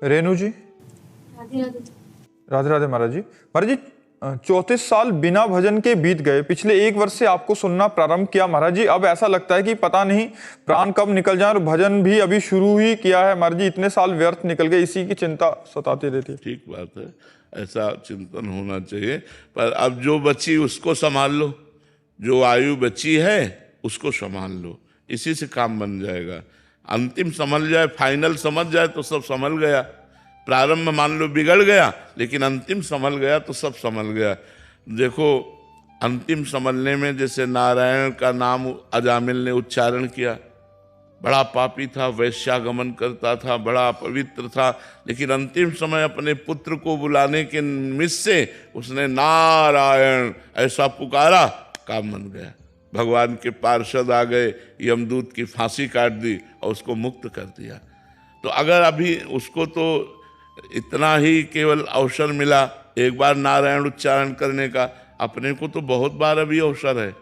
रेणु जी, राधे राधे। राधे राधे महाराज जी। महाराज जी, 34 साल बिना भजन के बीत गए। पिछले 1 वर्ष से आपको सुनना प्रारंभ किया महाराज जी। अब ऐसा लगता है कि पता नहीं प्राण कब निकल जाए, और भजन भी अभी शुरू ही किया है महाराज जी। इतने साल व्यर्थ निकल गए, इसी की चिंता सताती रहती है। ठीक बात है, ऐसा चिंतन होना चाहिए। पर अब जो बची उसको संभाल लो, जो आयु बची है उसको संभाल लो, इसी से काम बन जाएगा। अंतिम संभल जाए, फाइनल समझ जाए तो सब संभल गया। प्रारंभ मान लो बिगड़ गया, लेकिन अंतिम संभल गया तो सब संभल गया। देखो, अंतिम संभलने में जैसे नारायण का नाम अजामिल ने उच्चारण किया, बड़ा पापी था, वैश्यागमन करता था, बड़ा पवित्र था, लेकिन अंतिम समय अपने पुत्र को बुलाने के निमित्त से उसने नारायण ऐसा पुकारा, काम बन गया। भगवान के पार्षद आ गए, यमदूत की फांसी काट दी और उसको मुक्त कर दिया। तो अगर अभी उसको तो इतना ही केवल अवसर मिला एक बार नारायण उच्चारण करने का, अपने को तो बहुत बार अभी अवसर है।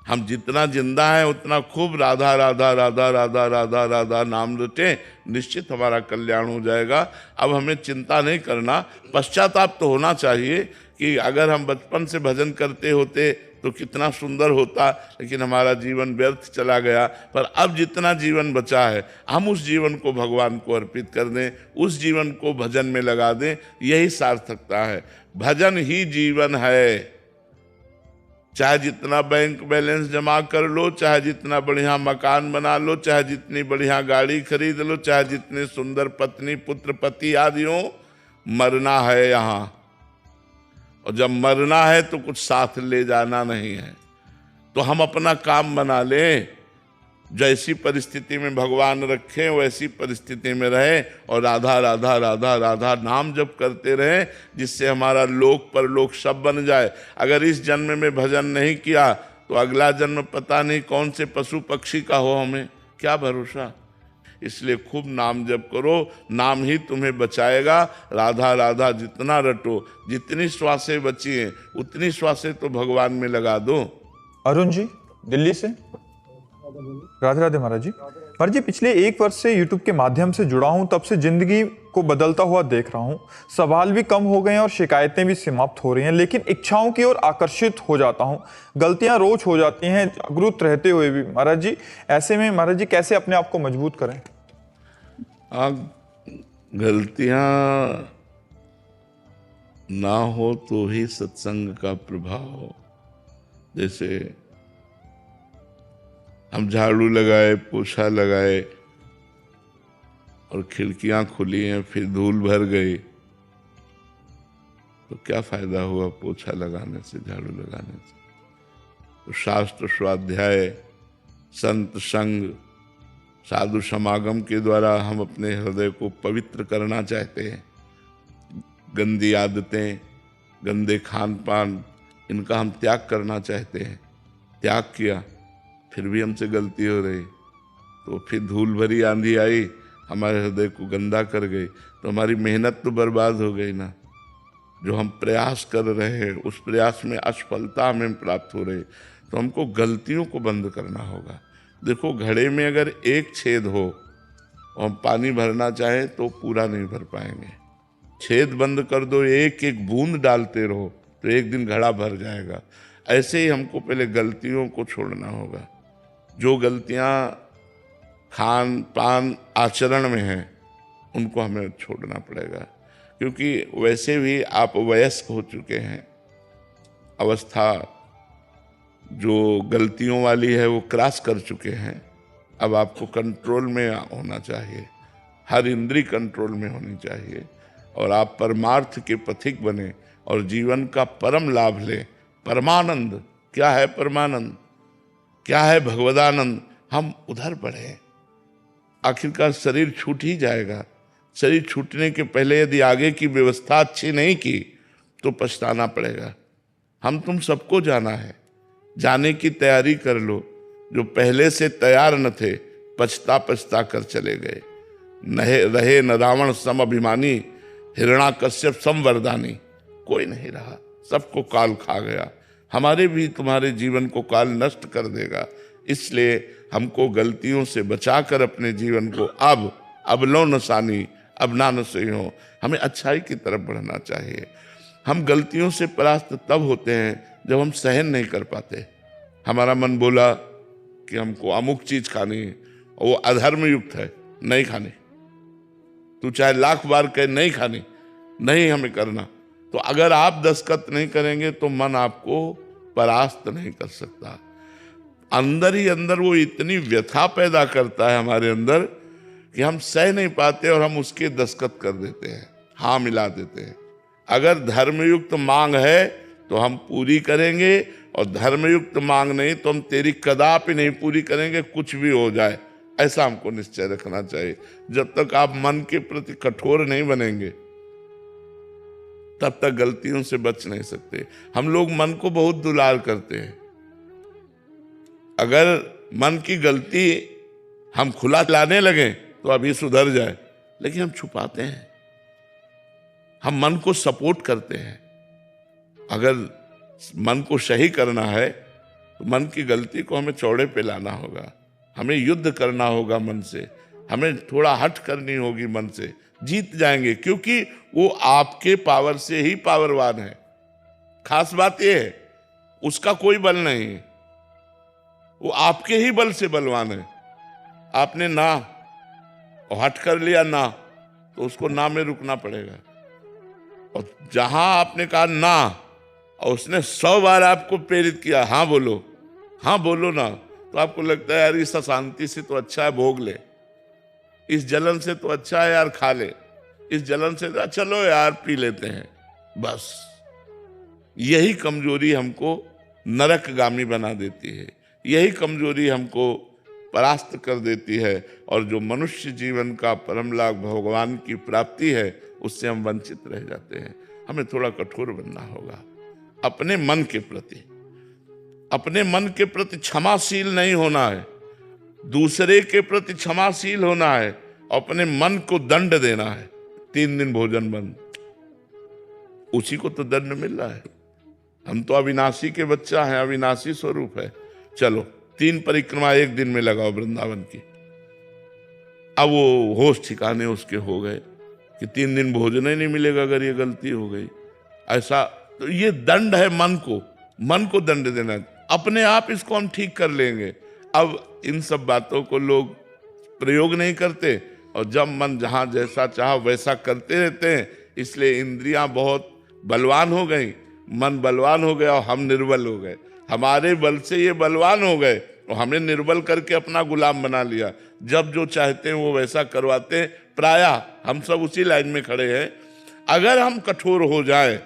हम जितना जिंदा है उतना खूब राधा राधा राधा राधा राधा राधा नाम रटे, निश्चित हमारा कल्याण हो जाएगा। अब हमें चिंता नहीं करना, पश्चाताप तो होना चाहिए कि अगर हम बचपन से भजन करते होते तो कितना सुंदर होता, लेकिन हमारा जीवन व्यर्थ चला गया। पर अब जितना जीवन बचा है हम उस जीवन को भगवान को अर्पित कर दें, उस जीवन को भजन में लगा दें, यही सार्थकता है। भजन ही जीवन है। चाहे जितना बैंक बैलेंस जमा कर लो, चाहे जितना बढ़िया मकान बना लो, चाहे जितनी बढ़िया गाड़ी खरीद लो, चाहे जितने सुंदर पत्नी पुत्र पति आदि हो, मरना है यहाँ। और जब मरना है तो कुछ साथ ले जाना नहीं है। तो हम अपना काम बना लें, जैसी परिस्थिति में भगवान रखें वैसी परिस्थिति में रहे, और राधा राधा राधा राधा नाम जप करते रहें, जिससे हमारा लोक परलोक सब बन जाए। अगर इस जन्म में भजन नहीं किया तो अगला जन्म पता नहीं कौन से पशु पक्षी का हो, हमें क्या भरोसा। इसलिए खूब नाम जप करो, नाम ही तुम्हें बचाएगा। राधा राधा जितना रटो, जितनी श्वासें बची हैं उतनी श्वासें तो भगवान में लगा दो। अरुण जी, दिल्ली से। राधे राधे महाराज जी। महाराज जी, पिछले 1 वर्ष से YouTube के माध्यम से जुड़ा हूं, तब से जिंदगी को बदलता हुआ देख रहा हूं। सवाल भी कम हो गए हैं और शिकायतें भी समाप्त हो रही हैं, लेकिन इच्छाओं की ओर आकर्षित हो जाता हूं। गलतियां रोज हो जाती हैं, जागरूक रहते हुए भी। महाराज जी, ऐसे में महाराज जी कैसे अपने आप को मजबूत करें? गलतियां ना हो तो ही सत्संग का प्रभाव हो। जैसे हम झाड़ू लगाए, पोछा लगाए और खिड़कियां खुली हैं, फिर धूल भर गई, तो क्या फायदा हुआ पोछा लगाने से, झाड़ू लगाने से। तो शास्त्र स्वाध्याय, संत संग, साधु समागम के द्वारा हम अपने हृदय को पवित्र करना चाहते हैं। गंदी आदतें, गंदे खान पान, इनका हम त्याग करना चाहते हैं। त्याग किया, फिर भी हमसे गलती हो रही, तो फिर धूल भरी आंधी आई, हमारे हृदय को गंदा कर गई, तो हमारी मेहनत तो बर्बाद हो गई ना। जो हम प्रयास कर रहे हैं उस प्रयास में असफलता हमें प्राप्त हो रही, तो हमको गलतियों को बंद करना होगा। देखो, घड़े में अगर एक छेद हो और हम पानी भरना चाहें तो पूरा नहीं भर पाएंगे। छेद बंद कर दो, एक एक बूंद डालते रहो, तो एक दिन घड़ा भर जाएगा। ऐसे ही हमको पहले गलतियों को छोड़ना होगा। जो गलतियां खान पान आचरण में हैं उनको हमें छोड़ना पड़ेगा, क्योंकि वैसे भी आप वयस्क हो चुके हैं। अवस्था जो गलतियों वाली है वो क्रॉस कर चुके हैं। अब आपको कंट्रोल में होना चाहिए, हर इंद्री कंट्रोल में होनी चाहिए, और आप परमार्थ के पथिक बने और जीवन का परम लाभ लें। परमानंद क्या है? परमानंद क्या है? भगवदानंद। हम उधर बढ़े, आखिरकार शरीर छूट ही जाएगा। शरीर छूटने के पहले यदि आगे की व्यवस्था अच्छी नहीं की तो पछताना पड़ेगा। हम तुम सबको जाना है, जाने की तैयारी कर लो। जो पहले से तैयार न थे पछता पछता कर चले गए। रहे न रावण सम अभिमानी, हिरणाकश्यप सम वरदानी। कोई नहीं रहा, सबको काल खा गया। हमारे भी तुम्हारे जीवन को काल नष्ट कर देगा। इसलिए हमको गलतियों से बचाकर अपने जीवन को अब लो नसानी, अब ना न सही हो, हमें अच्छाई की तरफ बढ़ना चाहिए। हम गलतियों से परास्त तब होते हैं जब हम सहन नहीं कर पाते। हमारा मन बोला कि हमको अमुक चीज खानी है और वो अधर्म युक्त है, नहीं खानी, तू चाहे लाख बार कहे नहीं खानी, नहीं हमें करना। तो अगर आप दस्तखत नहीं करेंगे तो मन आपको परास्त नहीं कर सकता। अंदर ही अंदर वो इतनी व्यथा पैदा करता है हमारे अंदर कि हम सह नहीं पाते और हम उसके दस्तखत कर देते हैं, हाँ मिला देते हैं। अगर धर्मयुक्त मांग है तो हम पूरी करेंगे, और धर्मयुक्त मांग नहीं तो हम तेरी कदापि नहीं पूरी करेंगे, कुछ भी हो जाए। ऐसा हमको निश्चय रखना चाहिए। जब तक आप मन के प्रति कठोर नहीं बनेंगे तब तक गलतियों से बच नहीं सकते। हम लोग मन को बहुत दुलार करते हैं। अगर मन की गलती हम खुला लाने लगे तो अभी सुधर जाए, लेकिन हम छुपाते हैं, हम मन को सपोर्ट करते हैं। अगर मन को सही करना है तो मन की गलती को हमें चौड़े पे लाना होगा, हमें युद्ध करना होगा मन से, हमें थोड़ा हट करनी होगी मन से। जीत जाएंगे, क्योंकि वो आपके पावर से ही पावरवान है। खास बात यह है, उसका कोई बल नहीं है, वो आपके ही बल से बलवान है। आपने ना और हट कर लिया ना, तो उसको ना में रुकना पड़ेगा। और जहां आपने कहा ना और उसने 100 बार आपको प्रेरित किया हाँ बोलो ना, तो आपको लगता है यार इस अशांति से तो अच्छा है भोग ले, इस जलन से तो अच्छा है यार खा ले, इस जलन से तो चलो यार पी लेते हैं। बस यही कमजोरी हमको नरकगामी बना देती है, यही कमजोरी हमको परास्त कर देती है, और जो मनुष्य जीवन का परम लाभ भगवान की प्राप्ति है उससे हम वंचित रह जाते हैं। हमें थोड़ा कठोर बनना होगा अपने मन के प्रति। अपने मन के प्रति क्षमाशील नहीं होना है, दूसरे के प्रति क्षमाशील होना है, अपने मन को दंड देना है। 3 दिन भोजन बंद, उसी को तो दंड मिल रहा है। हम तो अविनाशी के बच्चा हैं, अविनाशी स्वरूप है। चलो 3 परिक्रमा एक दिन में लगाओ वृंदावन की। अब वो होश ठिकाने उसके हो गए कि 3 दिन भोजन ही नहीं मिलेगा अगर ये गलती हो गई। ऐसा तो ये दंड है मन को दंड देना। अपने आप इसको हम ठीक कर लेंगे। अब इन सब बातों को लोग प्रयोग नहीं करते, और जब मन जहां जैसा चाहा वैसा करते रहते हैं। इसलिए इंद्रियां बहुत बलवान हो गई, मन बलवान हो गया और हम निर्बल हो गए। हमारे बल से ये बलवान हो गए और हमने निर्बल करके अपना गुलाम बना लिया। जब जो चाहते हैं वो वैसा करवाते हैं। प्रायः हम सब उसी लाइन में खड़े हैं। अगर हम कठोर हो जाएं,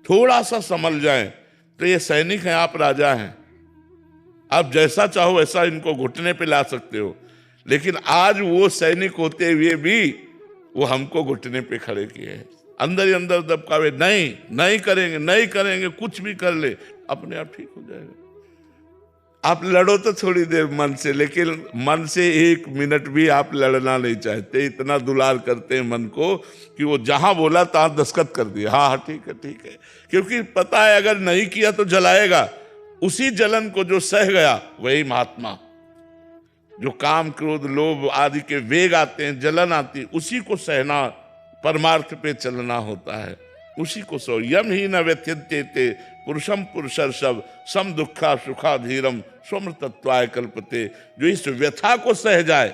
थोड़ा सा संभल जाएं, तो ये सैनिक हैं, आप राजा हैं। आप जैसा चाहो वैसा इनको घुटने पे ला सकते हो, लेकिन आज वो सैनिक होते हुए भी वो हमको घुटने पे खड़े किए हैं। अंदर ही अंदर दबकावे, नहीं करेंगे, कुछ भी कर ले, अपने आप ठीक हो जाएगा। आप लड़ो तो थोड़ी देर मन से, लेकिन मन से 1 मिनट भी आप लड़ना नहीं चाहते। इतना दुलार करते हैं मन को कि वो जहां बोला तहां दस्तखत कर दिया, हाँ ठीक है, क्योंकि पता है अगर नहीं किया तो जलाएगा। उसी जलन को जो सह गया वही महात्मा। जो काम क्रोध लोभ आदि के वेग आते हैं, जलन आती है, उसी को सहना, परमार्थ पे चलना होता है। उसी को सो यम ही न व्यथ्यते पुरुषम पुरुषर्षभ सम दुखा सुखा धीरम स्वमृतत्वाय कल्पते। जो इस व्यथा को सह जाए,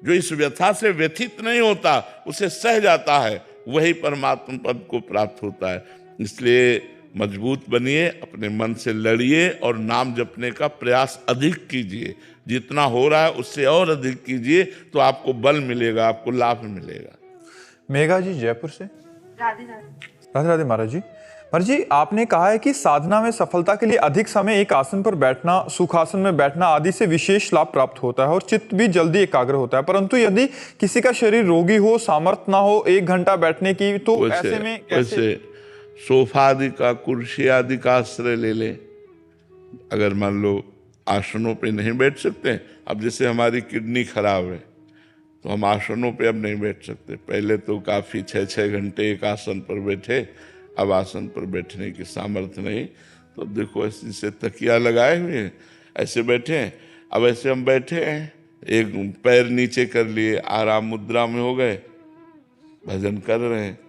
जो इस व्यथा से व्यथित नहीं होता, उसे सह जाता है, वही परमात्मा पद को प्राप्त होता है। इसलिए मजबूत बनिए, अपने मन से लड़िए और नाम जपने का प्रयास अधिक कीजिए। जितना हो रहा है उससे और अधिक कीजिए, तो आपको बल मिलेगा, आपको लाभ मिलेगा। मेघा जी जयपुर से। राधे राधे। राधे राधे महाराज जी। महाराज जी, आपने कहा है कि साधना में सफलता के लिए अधिक समय एक आसन पर बैठना, सुखासन में बैठना आदि से विशेष लाभ प्राप्त होता है और चित्त भी जल्दी एकाग्र होता है। परंतु यदि किसी का शरीर रोगी हो, सामर्थ्य ना हो 1 घंटा बैठने की, तो ऐसे में कैसे? सोफा आदि का, कुर्सी आदि का आश्रय ले ले। अगर मान लो आसनों पे नहीं बैठ सकते, अब जैसे हमारी किडनी खराब है तो हम आसनों पे अब नहीं बैठ सकते। पहले तो काफ़ी 6-6 घंटे एक आसन पर बैठे, अब आसन पर बैठने की सामर्थ्य नहीं, तो देखो ऐसे से तकिया लगाए हुए हैं, ऐसे बैठे हैं। अब ऐसे हम बैठे हैं, एक पैर नीचे कर लिए, आराम मुद्रा में हो गए, भजन कर रहे हैं।